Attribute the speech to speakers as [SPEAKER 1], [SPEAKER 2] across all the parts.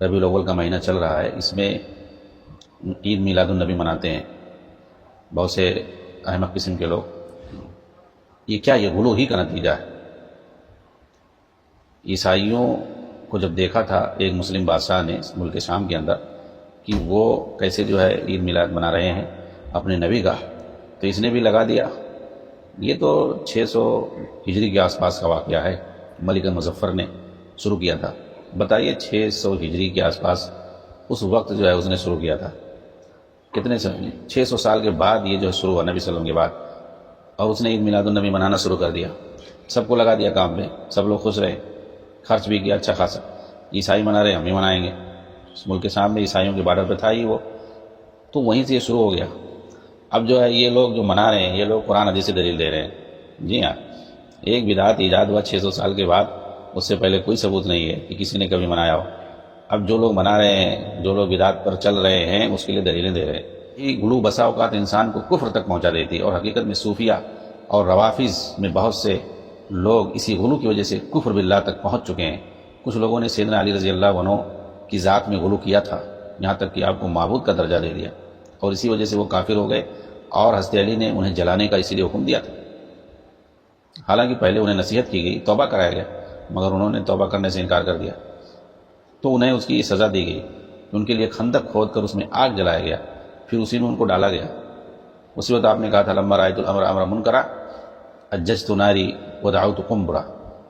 [SPEAKER 1] ربیع الاول کا مہینہ چل رہا ہے، اس میں عید میلاد النبی مناتے ہیں بہت سے احمق قسم کے لوگ۔ یہ کیا، یہ غلو ہی کا نتیجہ ہے۔ عیسائیوں کو جب دیکھا تھا ایک مسلم بادشاہ نے ملک شام کے اندر کہ وہ کیسے جو ہے عید میلاد منا رہے ہیں اپنے نبی کا، تو اس نے بھی لگا دیا۔ یہ تو 600 ہجری کے آس پاس کا واقعہ ہے، ملک مظفر نے شروع کیا تھا۔ بتائیے 600 ہجری کے آس پاس اس وقت جو ہے اس نے شروع کیا تھا، کتنے 600 سال کے بعد یہ جو شروع ہوا نبی صلی اللہ علیہ وسلم کے بعد، اور اس نے عید میلاد النبی منانا شروع کر دیا، سب کو لگا دیا کام میں، سب لوگ خوش رہے، خرچ بھی کیا اچھا خاصا۔ عیسائی منا رہے ہم بھی منائیں گے، اس ملک کے سامنے عیسائیوں کے بارڈر پہ تھا ہی وہ، تو وہیں سے یہ شروع ہو گیا۔ اب جو ہے یہ لوگ جو منا رہے ہیں یہ لوگ قرآن حدیث سے دلیل دے رہے ہیں۔ جی ہاں، ایک بدعت ایجاد ہوا 600 سال کے بعد، اس سے پہلے کوئی ثبوت نہیں ہے کہ کسی نے کبھی منایا ہو۔ اب جو لوگ منا رہے ہیں، جو لوگ بدعت پر چل رہے ہیں، اس کے لیے دلیلیں دے رہے ہیں۔ یہ غلو بسا اوقات انسان کو کفر تک پہنچا دیتی ہے، اور حقیقت میں صوفیہ اور روافظ میں بہت سے لوگ اسی غلو کی وجہ سے کفر باللہ تک پہنچ چکے ہیں۔ کچھ لوگوں نے سیدنا علی رضی اللہ عنہ کی ذات میں غلو کیا تھا، یہاں تک کہ آپ کو معبود کا درجہ دے دیا، اور اسی وجہ سے وہ کافر ہو گئے، اور حضرت علی نے انہیں جلانے کا اسی لیے حکم دیا تھا۔ حالانکہ پہلے انہیں نصیحت کی گئی، توبہ کرایا گیا، مگر انہوں نے توبہ کرنے سے انکار کر دیا، تو انہیں اس کی سزا دی گئی، ان کے لیے خندق کھود کر اس میں آگ جلایا گیا، پھر اسی میں ان کو ڈالا گیا۔ اسی وقت آپ نے کہا تھا لما رأیت الامر امرا منکرا اججت ناری ودعوت قنبرا۔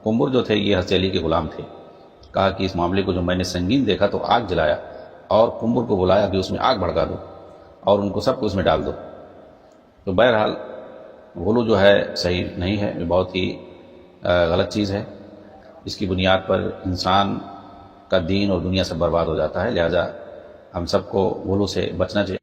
[SPEAKER 1] قنبر جو تھے یہ حضرت علی کے غلام تھے، کہا کہ اس معاملے کو جو میں نے سنگین دیکھا تو آگ جلایا، اور قنبر کو بلایا کہ اس میں آگ بھڑکا دو اور ان کو سب کو اس میں ڈال دو۔ تو بہرحال غلو جو ہے صحیح نہیں ہے، یہ بہت ہی غلط چیز ہے، اس کی بنیاد پر انسان کا دین اور دنیا سب برباد ہو جاتا ہے، لہذا ہم سب کو غلو سے بچنا چاہیے۔